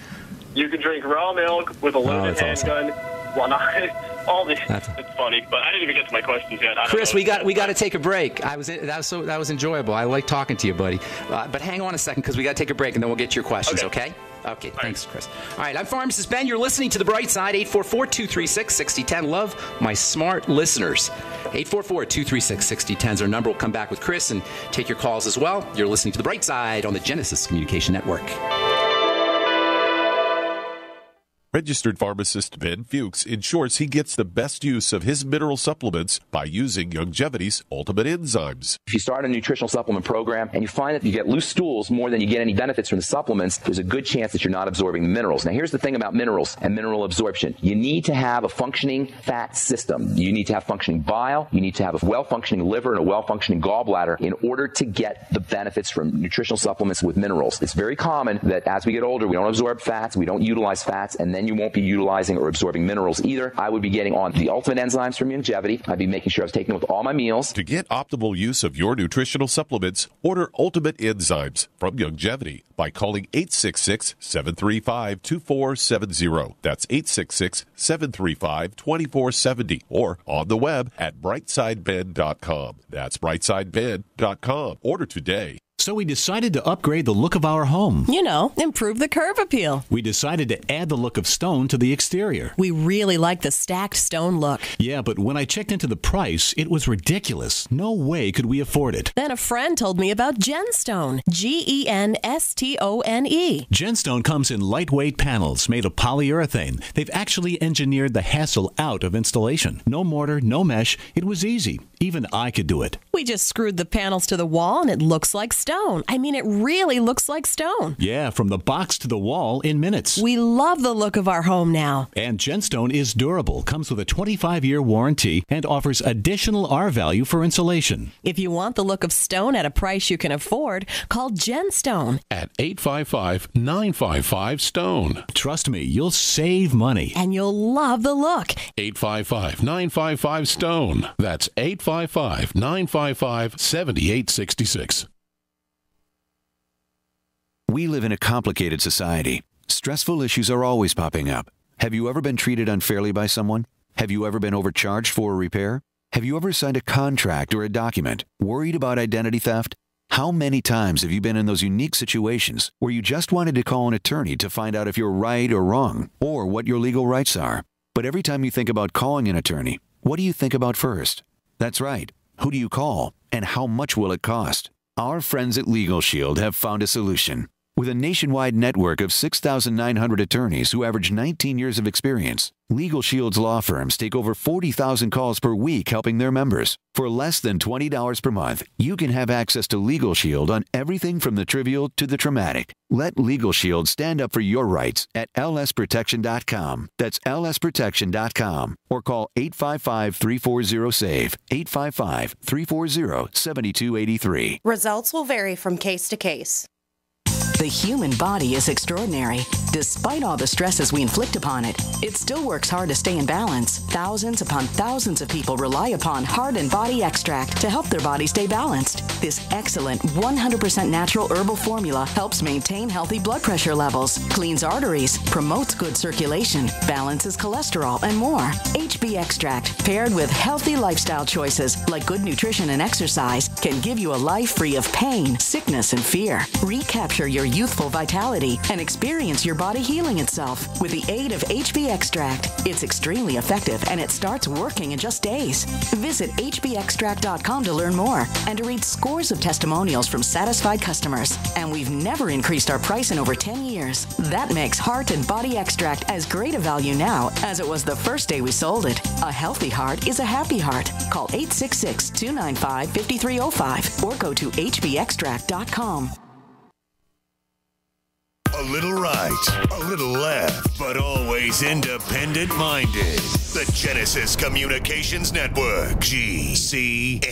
You can drink raw milk with a loaded handgun. Awesome. Well, not all this. It's funny, but I didn't even get to my questions yet. Chris, we got to take a break. That was enjoyable. I like talking to you, buddy. But hang on a second, because we got to take a break, and then we'll get to your questions. Okay? Okay. Thanks, Chris. All right. I'm Pharmacist Ben. You're listening to The Bright Side. 844-236-6010. Love my smart listeners. 844-236-6010 is our number. We'll come back with Chris and take your calls as well. You're listening to The Bright Side on the Genesis Communication Network. Registered pharmacist Ben Fuchs ensures he gets the best use of his mineral supplements by using Youngevity's Ultimate Enzymes. If you start a nutritional supplement program and you find that you get loose stools more than you get any benefits from the supplements, there's a good chance that you're not absorbing the minerals. Now, here's the thing about minerals and mineral absorption. You need to have a functioning fat system. You need to have functioning bile. You need to have a well-functioning liver and a well-functioning gallbladder in order to get the benefits from nutritional supplements with minerals. It's very common that as we get older, we don't absorb fats, we don't utilize fats, and then you won't be utilizing or absorbing minerals either. I would be getting on the Ultimate Enzymes from Youngevity. I'd be making sure I was taking it with all my meals. To get optimal use of your nutritional supplements, order Ultimate Enzymes from Youngevity by calling 866-735-2470. That's 866-735-2470 or on the web at brightsideben.com. That's brightsideben.com. Order today. So we decided to upgrade the look of our home. You know, improve the curb appeal. We decided to add the look of stone to the exterior. We really like the stacked stone look. Yeah, but when I checked into the price, it was ridiculous. No way could we afford it. Then a friend told me about Genstone. Genstone. Genstone comes in lightweight panels made of polyurethane. They've actually engineered the hassle out of installation. No mortar, no mesh. It was easy. Even I could do it. We just screwed the panels to the wall and it looks like stone. I mean, it really looks like stone. Yeah, from the box to the wall in minutes. We love the look of our home now. And Genstone is durable, comes with a 25-year warranty, and offers additional R-value for insulation. If you want the look of stone at a price you can afford, call Genstone at 855-955-STONE. Trust me, you'll save money. And you'll love the look. 855-955-STONE. That's 855-955-7866. We live in a complicated society. Stressful issues are always popping up. Have you ever been treated unfairly by someone? Have you ever been overcharged for a repair? Have you ever signed a contract or a document worried about identity theft? How many times have you been in those unique situations where you just wanted to call an attorney to find out if you're right or wrong, or what your legal rights are? But every time you think about calling an attorney, what do you think about first? That's right. Who do you call, and how much will it cost? Our friends at Legal Shield have found a solution. With a nationwide network of 6,900 attorneys who average 19 years of experience, Legal Shield's law firms take over 40,000 calls per week helping their members. For less than $20 per month, you can have access to Legal Shield on everything from the trivial to the traumatic. Let Legal Shield stand up for your rights at lsprotection.com. That's lsprotection.com. Or call 855-340-SAVE, 855-340-7283. Results will vary from case to case. The human body is extraordinary. Despite all the stresses we inflict upon it, it still works hard to stay in balance. Thousands upon thousands of people rely upon Heart and Body Extract to help their body stay balanced. This excellent 100% natural herbal formula helps maintain healthy blood pressure levels, cleans arteries, promotes good circulation, balances cholesterol, and more. HB Extract, paired with healthy lifestyle choices like good nutrition and exercise, can give you a life free of pain, sickness, and fear. Recapture your youthful vitality and experience your body healing itself with the aid of HB Extract. It's extremely effective and it starts working in just days. Visit hbextract.com to learn more and to read scores of testimonials from satisfied customers. And we've never increased our price in over 10 years. That makes Heart and Body Extract as great a value now as it was the first day we sold it. A healthy heart is a happy heart. Call 866-295-5305 or go to hbextract.com. A little right, a little left, but always independent-minded. The Genesis Communications Network, GCN.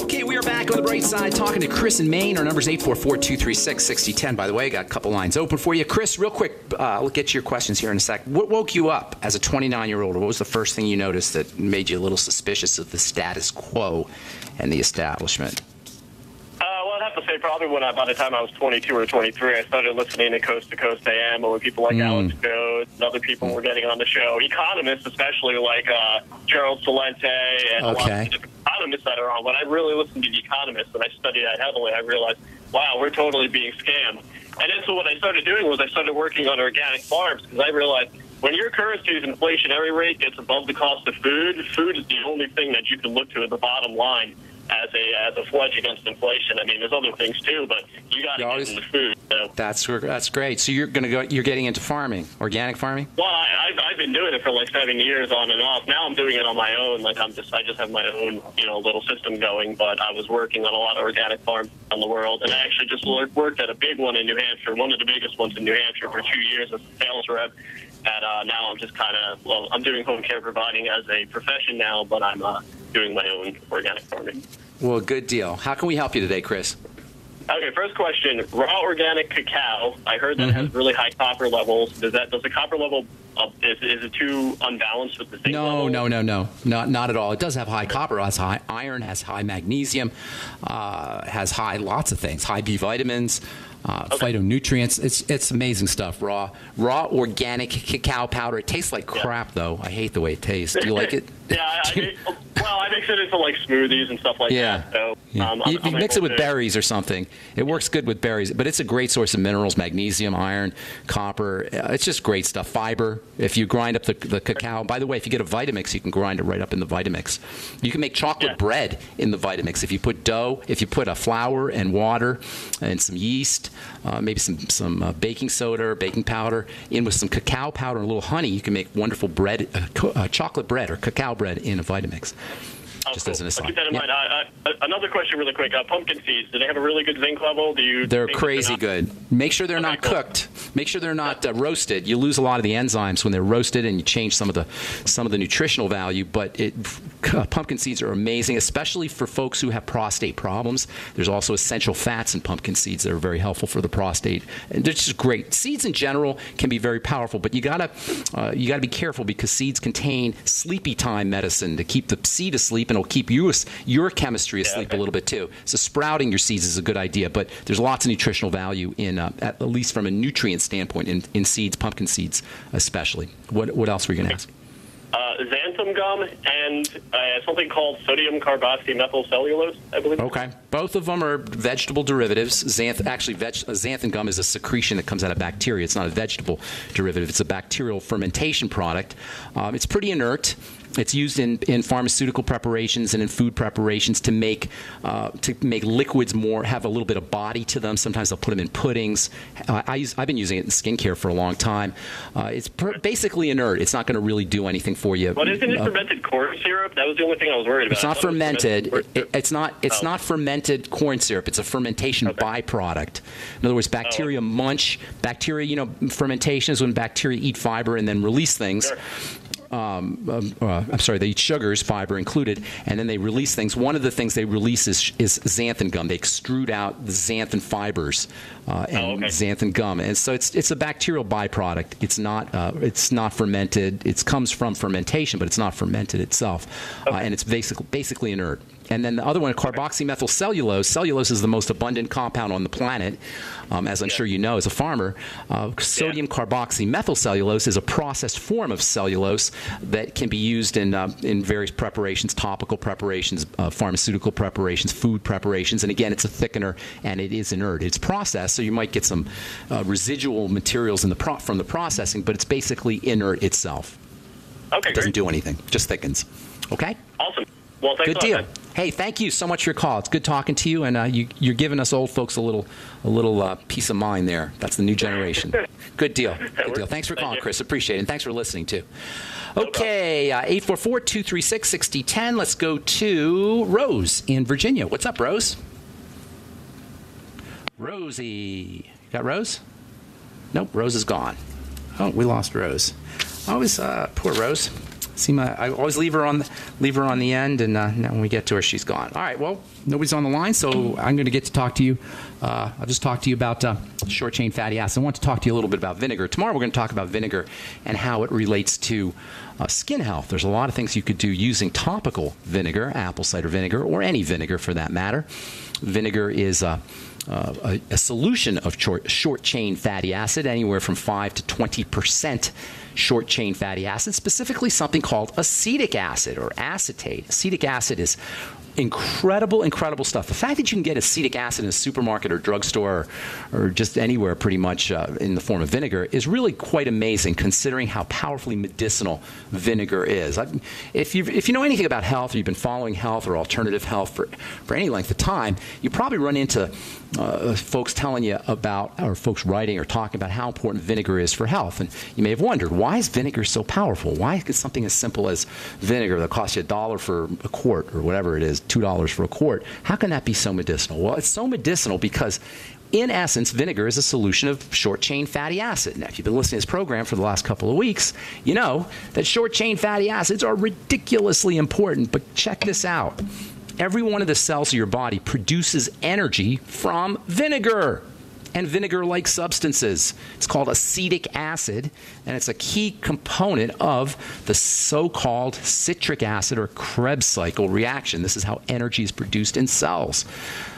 Okay, we are back on the bright side talking to Chris in Maine. Our number is 844-236-6010. By the way, I got a couple lines open for you. Chris, real quick, we'll get to your questions here in a sec. What woke you up as a 29-year-old? What was the first thing you noticed that made you a little suspicious of the status quo and the establishment? Well, I'd have to say probably by the time I was 22 or 23, I started listening to Coast to Coast AM, or people like Alex Jones and other people were getting on the show. Economists, especially like Gerald Celente and a lot of different economists that are on. When I really listened to the economists and I studied that heavily, I realized, wow, we're totally being scammed. And then so what I started doing was I started working on organic farms because I realized when your currency's inflationary rate gets above the cost of food, food is the only thing that you can look to at the bottom line as a pledge against inflation. I mean, there's other things too, but you got to get into food. So. That's great. So you're getting into farming, organic farming? Well, I've been doing it for like 7 years on and off. Now I'm doing it on my own. Like I just have my own little system going. But I was working on a lot of organic farms around the world, and I actually just worked at a big one in New Hampshire, one of the biggest ones in New Hampshire, for 2 years as a sales rep. And now I'm just I'm doing home care providing as a profession now, but I'm doing my own organic farming. Well, good deal. How can we help you today, Chris? Okay, first question. Raw organic cacao. I heard that it has really high copper levels. Does the copper level, is it too unbalanced with the zinc level? No. Not at all. It does have high copper, has high iron, has high magnesium, has lots of things, high B vitamins. Phytonutrients. It's amazing stuff. Raw organic cacao powder. It tastes like crap, though. I hate the way it tastes. Do you like it? I mix it into like smoothies and stuff like that. So, you mix it with berries or something. It works good with berries, but it's a great source of minerals: magnesium, iron, copper. It's just great stuff. Fiber. If you grind up the cacao. By the way, if you get a Vitamix, you can grind it right up in the Vitamix. You can make chocolate bread in the Vitamix if you put dough. If you put a flour and water and some yeast. Maybe some baking soda or baking powder in with some cacao powder and a little honey. You can make wonderful bread, chocolate bread or cacao bread in a Vitamix. Just as an aside. I'll keep that in mind. Another question really quick. Pumpkin seeds, do they have a really good zinc level? They're crazy good. Make sure they're not cooked. Make sure they're not roasted. You lose a lot of the enzymes when they're roasted, and you change some of the nutritional value. But pumpkin seeds are amazing, especially for folks who have prostate problems. There's also essential fats in pumpkin seeds that are very helpful for the prostate. And they're just great. Seeds in general can be very powerful, but you gotta be careful because seeds contain sleepy time medicine to keep the seed asleep, and it'll keep your chemistry asleep a little bit too. So sprouting your seeds is a good idea, but there's lots of nutritional value in, at least from a nutrient standpoint, in seeds, pumpkin seeds especially. What else were you going to ask? xanthan gum and something called sodium carboxymethylcellulose, I believe. Okay. Both of them are vegetable derivatives. Xanthan gum is a secretion that comes out of bacteria. It's not a vegetable derivative. It's a bacterial fermentation product. It's pretty inert. It's used in pharmaceutical preparations and in food preparations to make liquids have a little bit of body to them. Sometimes they'll put them in puddings. I've been using it in skincare for a long time. It's basically inert. It's not going to really do anything for you. But isn't it fermented corn syrup? That was the only thing I was worried about. It's not fermented. It's not fermented corn syrup. It's a fermentation byproduct. In other words, bacteria munch. Bacteria, fermentation is when bacteria eat fiber and then release things. Sure. They eat sugars, fiber included, and then they release things. One of the things they release is xanthan gum. They extrude out the xanthan fibers and xanthan gum, and so it's a bacterial byproduct. It's not fermented. It comes from fermentation, but it's not fermented itself, and it's basically inert. And then the other one, carboxymethylcellulose. Cellulose is the most abundant compound on the planet, as I'm sure you know as a farmer. Sodium carboxymethylcellulose is a processed form of cellulose that can be used in various preparations, topical preparations, pharmaceutical preparations, food preparations. And again, it's a thickener, and it is inert. It's processed, so you might get some residual materials from the processing, but it's basically inert itself. Okay, it doesn't do anything, just thickens. Okay? Awesome. Well, thanks Good deal. Hey, thank you so much for your call. It's good talking to you, and you're giving us old folks a little peace of mind there. That's the new generation. Good deal. Good deal. Thanks for calling, Chris. Appreciate it, and thanks for listening too. Okay, 844-236-6010. Let's go to Rose in Virginia. What's up, Rose? Rosie, you got Rose? Nope, Rose is gone. Oh, we lost Rose. Always poor Rose. I always leave her on the end, and now when we get to her, she's gone. All right, well, nobody's on the line, so I'm going to get to talk to you. I'll just talk to you about short-chain fatty acids. I want to talk to you a little bit about vinegar. Tomorrow we're going to talk about vinegar and how it relates to skin health. There's a lot of things you could do using topical vinegar, apple cider vinegar, or any vinegar for that matter. Vinegar is a solution of short-chain fatty acid, anywhere from 5 to 20% short-chain fatty acid, specifically something called acetic acid or acetate. Acetic acid is incredible stuff. The fact that you can get acetic acid in a supermarket or drugstore or just anywhere pretty much in the form of vinegar is really quite amazing, considering how powerfully medicinal vinegar is. If you know anything about health, or you've been following health or alternative health for any length of time, you probably run into folks telling you about, or folks writing or talking about how important vinegar is for health. And you may have wondered, why is vinegar so powerful? Why is something as simple as vinegar that costs you $1 for a quart or whatever it is, $2 for a quart, how can that be so medicinal? Well, it's so medicinal because, in essence, vinegar is a solution of short-chain fatty acid. Now, if you've been listening to this program for the last couple of weeks, you know that short-chain fatty acids are ridiculously important. But check this out. Every one of the cells of your body produces energy from vinegar and vinegar-like substances. It's called acetic acid, and it's a key component of the so-called citric acid or Krebs cycle reaction. This is how energy is produced in cells.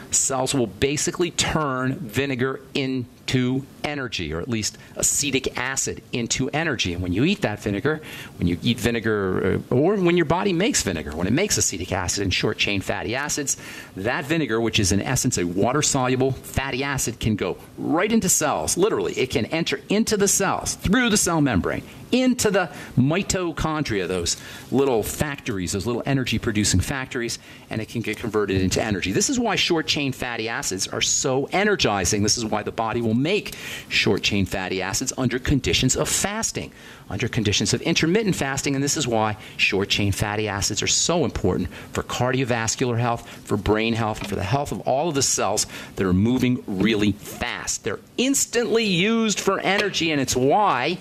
Cells will basically turn vinegar into energy, or at least acetic acid into energy. And when you eat that vinegar, when you eat vinegar, or when your body makes vinegar, when it makes acetic acid and short-chain fatty acids, that vinegar, which is in essence a water-soluble fatty acid, can go right into cells. Literally, it can enter into the cells, through the cell membrane, into the mitochondria, those little factories, those little energy-producing factories, and it can get converted into energy. This is why short-chain fatty acids are so energizing. This is why the body will make short-chain fatty acids under conditions of fasting, under conditions of intermittent fasting, and this is why short-chain fatty acids are so important for cardiovascular health, for brain health, and for the health of all of the cells that are moving really fast. They're instantly used for energy, and it's why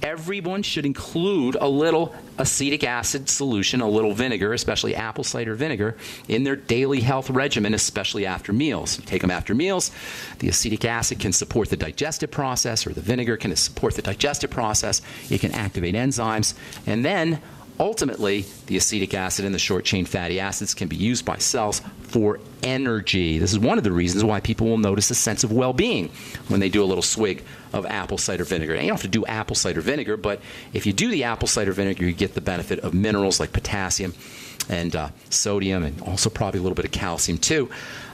everyone should include a little acetic acid solution, a little vinegar, especially apple cider vinegar, in their daily health regimen, especially after meals. You take them after meals. The acetic acid can support the digestive process, or the vinegar can support the digestive process. It can activate enzymes. And then, ultimately, the acetic acid and the short-chain fatty acids can be used by cells for energy. This is one of the reasons why people will notice a sense of well-being when they do a little swig of apple cider vinegar. And you don't have to do apple cider vinegar, but if you do the apple cider vinegar, you get the benefit of minerals like potassium and sodium, and also probably a little bit of calcium too.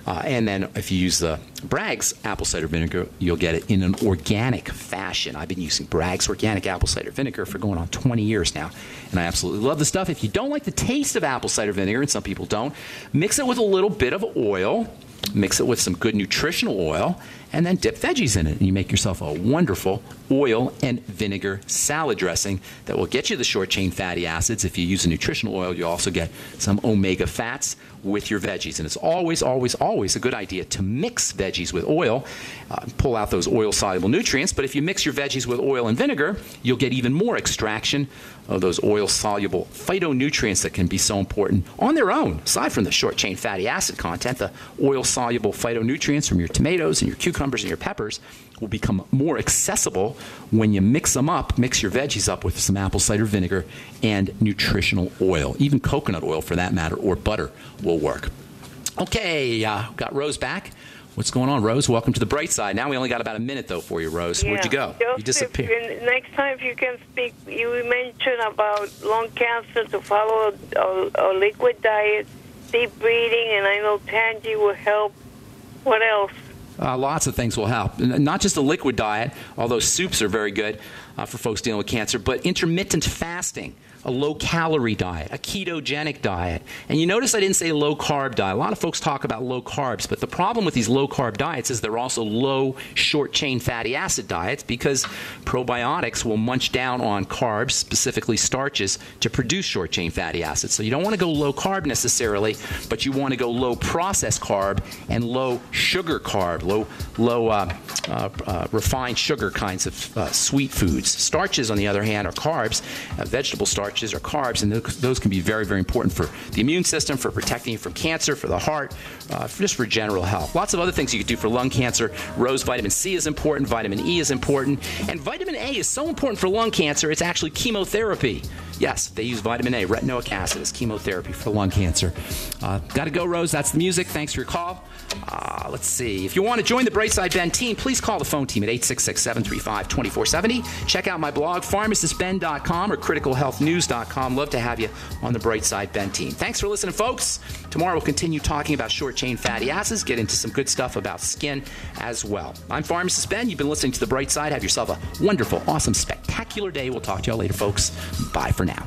And then if you use the Bragg's apple cider vinegar, you'll get it in an organic fashion. I've been using Bragg's organic apple cider vinegar for going on 20 years now, and I absolutely love the stuff. If you don't like the taste of apple cider vinegar, and some people don't, mix it with a little bit of oil, mix it with some good nutritional oil, and then dip veggies in it, and you make yourself a wonderful oil and vinegar salad dressing that will get you the short-chain fatty acids. If you use a nutritional oil, you also get some omega fats with your veggies. And it's always, always, always a good idea to mix veggies with oil, pull out those oil-soluble nutrients. But if you mix your veggies with oil and vinegar, you'll get even more extraction of those oil-soluble phytonutrients that can be so important on their own. Aside from the short-chain fatty acid content, the oil-soluble phytonutrients from your tomatoes and your cucumbers and your peppers will become more accessible when you mix them up, mix your veggies up with some apple cider vinegar and nutritional oil. Even coconut oil, for that matter, or butter will work. Okay, got Rose back. What's going on, Rose? Welcome to the bright side. Now we only got about a minute, though, for you, Rose. Where'd you go? Joseph, you disappeared. Next time, if you can speak, you mentioned about lung cancer to follow a liquid diet, deep breathing, and I know Tangy will help. What else? Lots of things will help. Not just a liquid diet, although soups are very good for folks dealing with cancer, but intermittent fasting, a low-calorie diet, a ketogenic diet. And you notice I didn't say low-carb diet. A lot of folks talk about low carbs, but the problem with these low-carb diets is they're also low short-chain fatty acid diets because probiotics will munch down on carbs, specifically starches, to produce short-chain fatty acids. So you don't want to go low-carb necessarily, but you want to go low-processed carb and low-sugar carb, low refined sugar kinds of sweet foods. Starches, on the other hand, are carbs. Vegetable starches are carbs, and those can be very, very important for the immune system, for protecting you from cancer, for the heart, just for general health. Lots of other things you could do for lung cancer. Rose vitamin C is important. Vitamin E is important. And vitamin A is so important for lung cancer, it's actually chemotherapy. Yes, they use vitamin A, retinoic acid, as chemotherapy for lung cancer. Got to go, Rose. That's the music. Thanks for your call. Let's see. If you want to join the Brightside Ben team, please call the phone team at 866-735-2470. Check out my blog, pharmacistben.com or criticalhealthnews.com. Love to have you on the Brightside Ben team. Thanks for listening, folks. Tomorrow we'll continue talking about short-chain fatty acids, get into some good stuff about skin as well. I'm Pharmacist Ben. You've been listening to the Brightside. Have yourself a wonderful, awesome, spectacular day. We'll talk to y'all later, folks. Bye for now.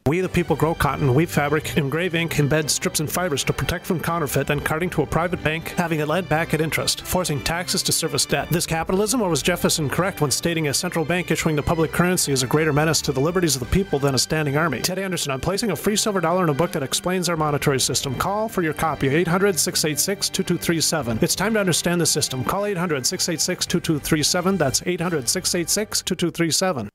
We the people grow cotton, weave fabric, engrave ink, embed strips and fibers to protect from counterfeit, then carting to a private bank, having it lent back at interest, forcing taxes to service debt. This capitalism, or was Jefferson correct when stating a central bank issuing the public currency is a greater menace to the liberties of the people than a standing army? Ted Anderson, I'm placing a free silver dollar in a book that explains our monetary system. Call for your copy, 800-686-2237. It's time to understand the system. Call 800-686-2237. That's 800-686-2237.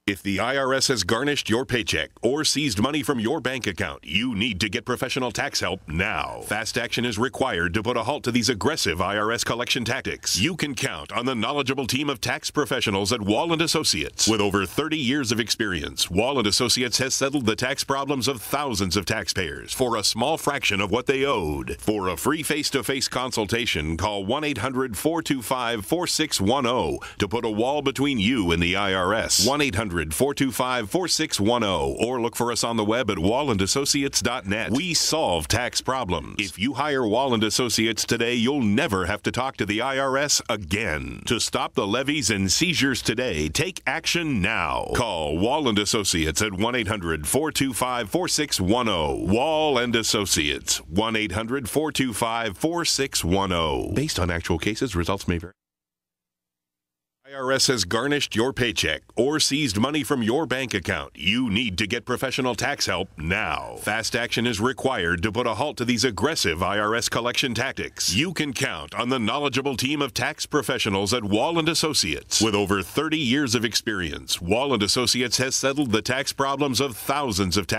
If the IRS has garnished your paycheck or seized money from your bank account, you need to get professional tax help now. Fast action is required to put a halt to these aggressive IRS collection tactics. You can count on the knowledgeable team of tax professionals at Wall & Associates. With over 30 years of experience, Wall & Associates has settled the tax problems of thousands of taxpayers for a small fraction of what they owed. For a free face-to-face consultation, call 1-800-425-4610 to put a wall between you and the IRS. 1-800-425-4610 or look for us on the web at wallandassociates.net. We solve tax problems. If you hire Wall & Associates today, you'll never have to talk to the IRS again. To stop the levies and seizures today, take action now. Call Wall & Associates at 1-800-425-4610. Wall & Associates, 1-800-425-4610. Based on actual cases, results may vary. IRS has garnished your paycheck or seized money from your bank account. You need to get professional tax help now. Fast action is required to put a halt to these aggressive IRS collection tactics. You can count on the knowledgeable team of tax professionals at Wall & Associates. With over 30 years of experience, Wall & Associates has settled the tax problems of thousands of tax